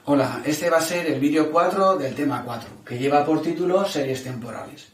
Hola, este va a ser el vídeo 4 del tema 4, que lleva por título series temporales.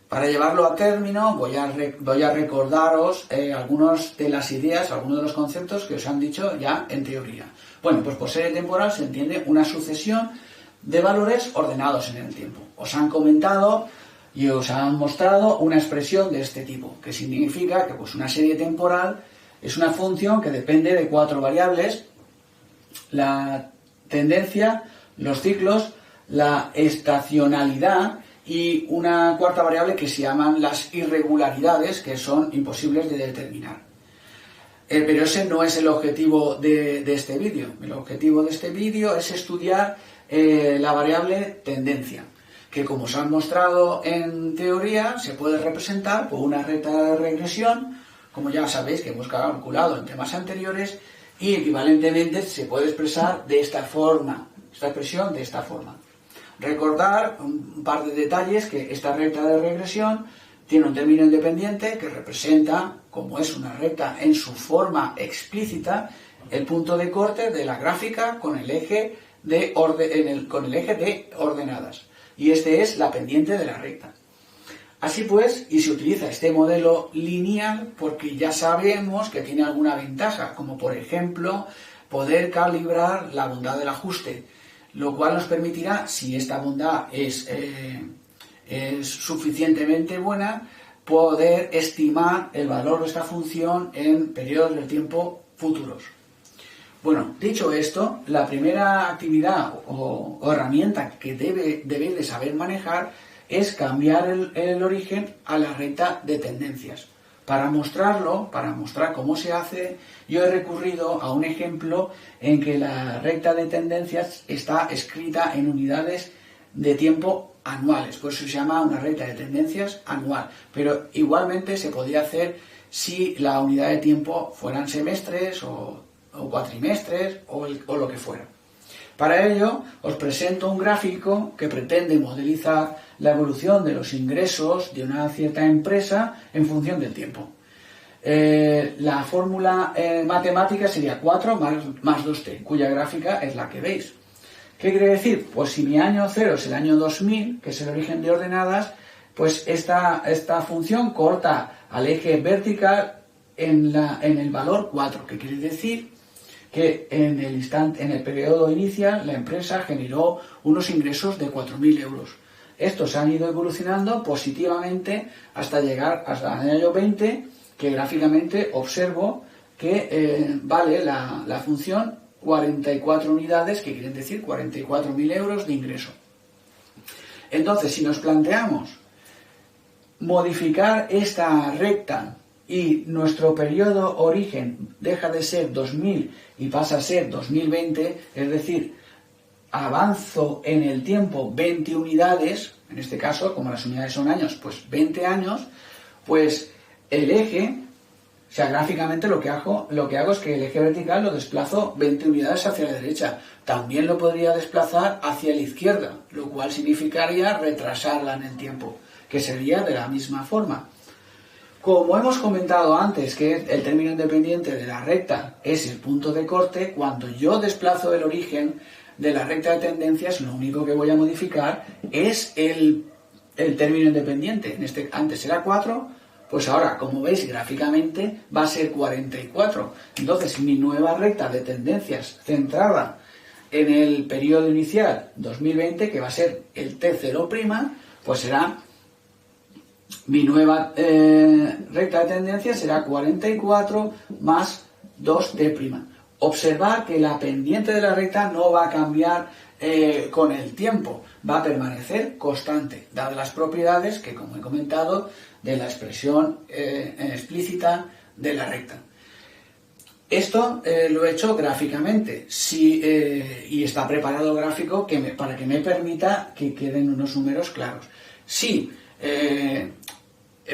Para llevarlo a término voy a recordaros algunas de las ideas, algunos de los conceptos que os han dicho ya en teoría. Bueno, pues por serie temporal se entiende una sucesión de valores ordenados en el tiempo. Os han comentado y os han mostrado una expresión de este tipo, que significa que pues, una serie temporal es una función que depende de 4 variables: la tendencia, los ciclos, la estacionalidad y una cuarta variable que se llaman las irregularidades, que son imposibles de determinar. Pero ese no es el objetivo de este vídeo. El objetivo de este vídeo es estudiar la variable tendencia, que como os han mostrado en teoría se puede representar por una recta de regresión, como ya sabéis que hemos calculado en temas anteriores, y equivalentemente se puede expresar de esta forma, esta expresión de esta forma. Recordar un par de detalles: que esta recta de regresión tiene un término independiente que representa, como es una recta en su forma explícita, el punto de corte de la gráfica con el eje de ordenadas. Y este es la pendiente de la recta. Así pues, y se utiliza este modelo lineal porque ya sabemos que tiene alguna ventaja, como por ejemplo poder calibrar la bondad del ajuste, lo cual nos permitirá, si esta bondad es suficientemente buena, poder estimar el valor de esta función en periodos del tiempo futuros. Bueno, dicho esto, la primera actividad o herramienta que debéis de saber manejar es cambiar el origen a la recta de tendencias. Para mostrar cómo se hace, yo he recurrido a un ejemplo en que la recta de tendencias está escrita en unidades de tiempo anuales, por eso se llama una recta de tendencias anual, pero igualmente se podría hacer si la unidad de tiempo fueran semestres o cuatrimestres o lo que fuera. Para ello os presento un gráfico que pretende modelizar la evolución de los ingresos de una cierta empresa en función del tiempo. La fórmula matemática sería 4 más 2t, cuya gráfica es la que veis. ¿Qué quiere decir? Pues si mi año 0 es el año 2000, que es el origen de ordenadas, pues esta función corta al eje vertical en el valor 4, que quiere decir que en el periodo inicial la empresa generó unos ingresos de 4.000 euros. Estos han ido evolucionando positivamente hasta llegar hasta el año 20, que gráficamente observo que vale la función 44 unidades, que quieren decir 44.000 euros de ingreso. Entonces, si nos planteamos modificar esta recta y nuestro periodo origen deja de ser 2000 y pasa a ser 2020, es decir, avanzo en el tiempo 20 unidades, en este caso, como las unidades son años, pues 20 años, pues el eje, o sea, gráficamente lo que hago es que el eje vertical lo desplazo 20 unidades hacia la derecha. También lo podría desplazar hacia la izquierda, lo cual significaría retrasarla en el tiempo, que sería de la misma forma. Como hemos comentado antes que el término independiente de la recta es el punto de corte, cuando yo desplazo el origen de la recta de tendencias, lo único que voy a modificar es el término independiente. Antes era 4, pues ahora, como veis gráficamente, va a ser 44. Entonces, mi nueva recta de tendencias centrada en el periodo inicial 2020, que va a ser el T0', pues será mi nueva recta de tendencia será 44 más 2t'. Observar que la pendiente de la recta no va a cambiar con el tiempo, va a permanecer constante, dadas las propiedades que, como he comentado, de la expresión explícita de la recta. Esto lo he hecho gráficamente y está preparado el gráfico para que me permita que queden unos números claros. Si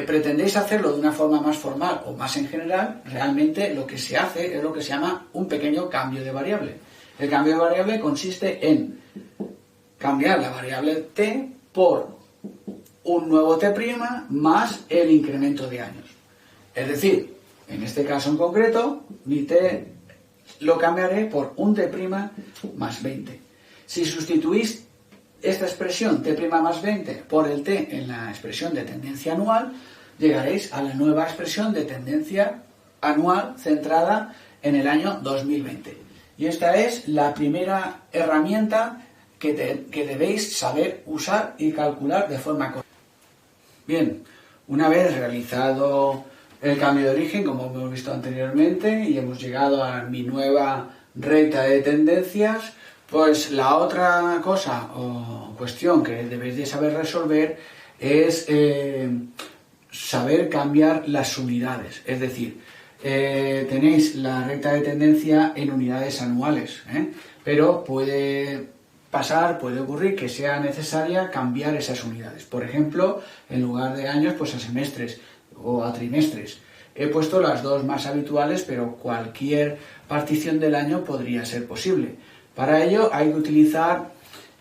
pretendéis hacerlo de una forma más formal o más en general, realmente lo que se hace es lo que se llama un pequeño cambio de variable. El cambio de variable consiste en cambiar la variable t por un nuevo t' más el incremento de años. Es decir, en este caso en concreto, mi t lo cambiaré por un t' más 20. Si sustituís esta expresión t' más 20 por el t en la expresión de tendencia anual, llegaréis a la nueva expresión de tendencia anual centrada en el año 2020. Y esta es la primera herramienta que debéis saber usar y calcular de forma correcta. Bien, una vez realizado el cambio de origen, como hemos visto anteriormente, y hemos llegado a mi nueva recta de tendencias, pues la otra cosa o cuestión que debéis de saber resolver es saber cambiar las unidades. Es decir, tenéis la recta de tendencia en unidades anuales, pero puede ocurrir que sea necesaria cambiar esas unidades. Por ejemplo, en lugar de años, pues a semestres o a trimestres. He puesto las dos más habituales, pero cualquier partición del año podría ser posible. Para ello hay que utilizar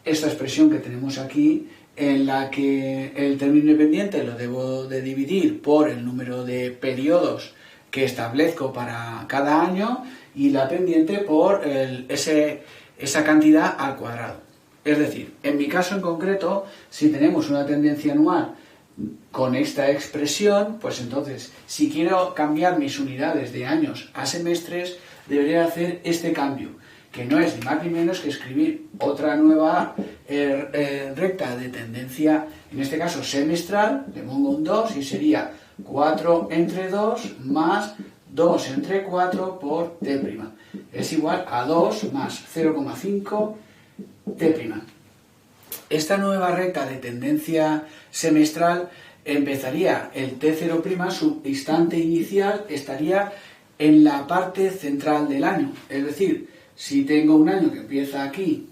esta expresión que tenemos aquí, en la que el término independiente lo debo de dividir por el número de periodos que establezco para cada año y la pendiente por esa cantidad al cuadrado. Es decir, en mi caso en concreto, si tenemos una tendencia anual con esta expresión, pues entonces, si quiero cambiar mis unidades de años a semestres, debería hacer este cambio, que no es ni más ni menos que escribir otra nueva recta de tendencia, en este caso semestral, le pongo un 2 y sería 4 entre 2 más 2 entre 4 por t'. Es igual a 2 más 0,5 t'. Esta nueva recta de tendencia semestral empezaría el t0', su instante inicial estaría en la parte central del año. Es decir, si tengo un año que empieza aquí,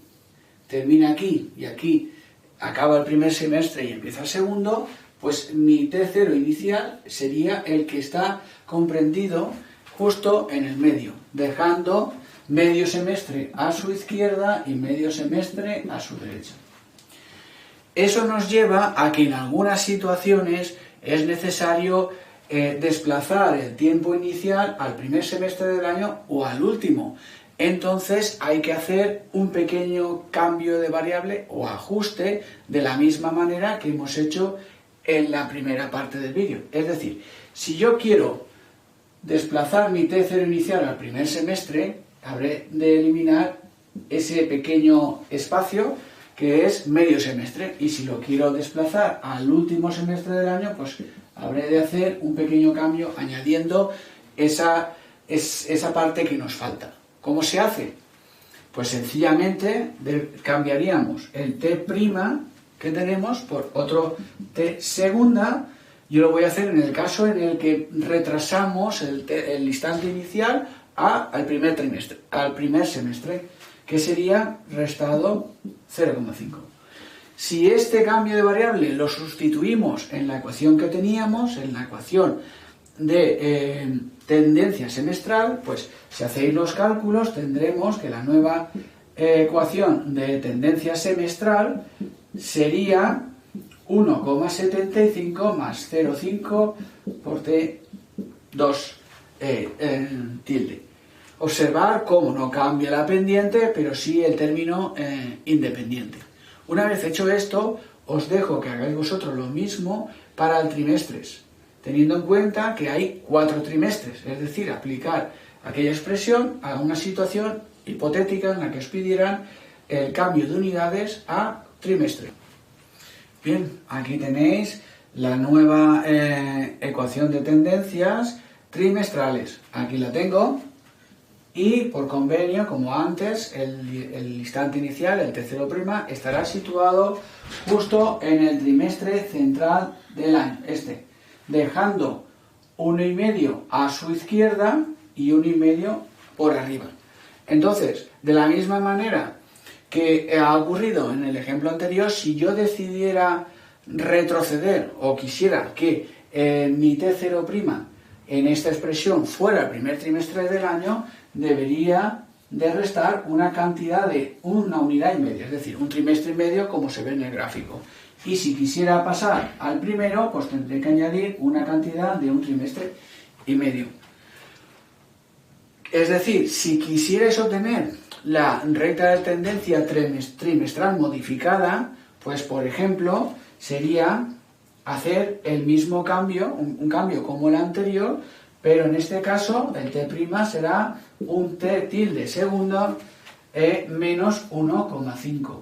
termina aquí y aquí acaba el primer semestre y empieza el segundo, pues mi t0 inicial sería el que está comprendido justo en el medio, dejando medio semestre a su izquierda y medio semestre a su derecha. Eso nos lleva a que en algunas situaciones es necesario desplazar el tiempo inicial al primer semestre del año o al último. Entonces hay que hacer un pequeño cambio de variable o ajuste de la misma manera que hemos hecho en la primera parte del vídeo. Es decir, si yo quiero desplazar mi t0 inicial al primer semestre, habré de eliminar ese pequeño espacio que es medio semestre, y si lo quiero desplazar al último semestre del año, pues habré de hacer un pequeño cambio añadiendo esa parte que nos falta. ¿Cómo se hace? Pues sencillamente cambiaríamos el t' que tenemos por otro t segunda. Yo lo voy a hacer en el caso en el que retrasamos el instante inicial al primer semestre, que sería restado 0,5. Si este cambio de variable lo sustituimos en la ecuación que teníamos, en la ecuación de tendencia semestral, pues si hacéis los cálculos tendremos que la nueva ecuación de tendencia semestral sería 1,75 más 0,5 por t2 tilde. Observar cómo no cambia la pendiente, pero sí el término independiente. Una vez hecho esto, os dejo que hagáis vosotros lo mismo para el trimestres, teniendo en cuenta que hay 4 trimestres, es decir, aplicar aquella expresión a una situación hipotética en la que os pidieran el cambio de unidades a trimestre. Bien, aquí tenéis la nueva ecuación de tendencias trimestrales. Aquí la tengo. Y por convenio, como antes, el instante inicial, el t0', estará situado justo en el trimestre central del año, dejando 1,5 a su izquierda y 1,5 por arriba. Entonces, de la misma manera que ha ocurrido en el ejemplo anterior, si yo decidiera retroceder o quisiera que mi t0' en esta expresión fuera el primer trimestre del año, debería de restar una cantidad de una unidad y media, es decir, un trimestre y medio como se ve en el gráfico. Y si quisiera pasar al primero, pues tendré que añadir una cantidad de un trimestre y medio. Es decir, si quisierais obtener la recta de tendencia trimestral modificada, pues por ejemplo, sería hacer el mismo cambio, un cambio como el anterior, pero en este caso el T' será un T tilde segundo menos 1,5.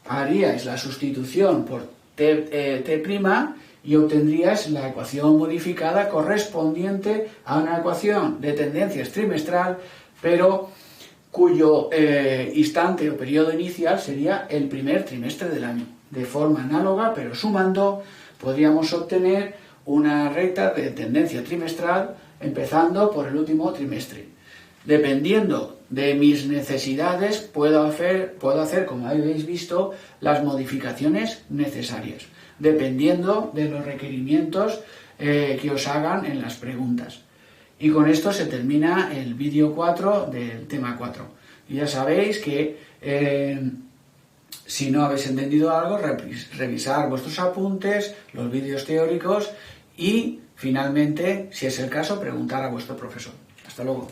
Haríais la sustitución por T' y obtendríais la ecuación modificada correspondiente a una ecuación de tendencias trimestral, pero cuyo instante o periodo inicial sería el primer trimestre del año. De forma análoga, pero sumando, podríamos obtener una recta de tendencia trimestral empezando por el último trimestre. Dependiendo de mis necesidades, puedo hacer, como habéis visto, las modificaciones necesarias, dependiendo de los requerimientos que os hagan en las preguntas. Y con esto se termina el vídeo 4 del tema 4. Y ya sabéis que si no habéis entendido algo, revisar vuestros apuntes, los vídeos teóricos y, finalmente, si es el caso, preguntar a vuestro profesor. Hasta luego.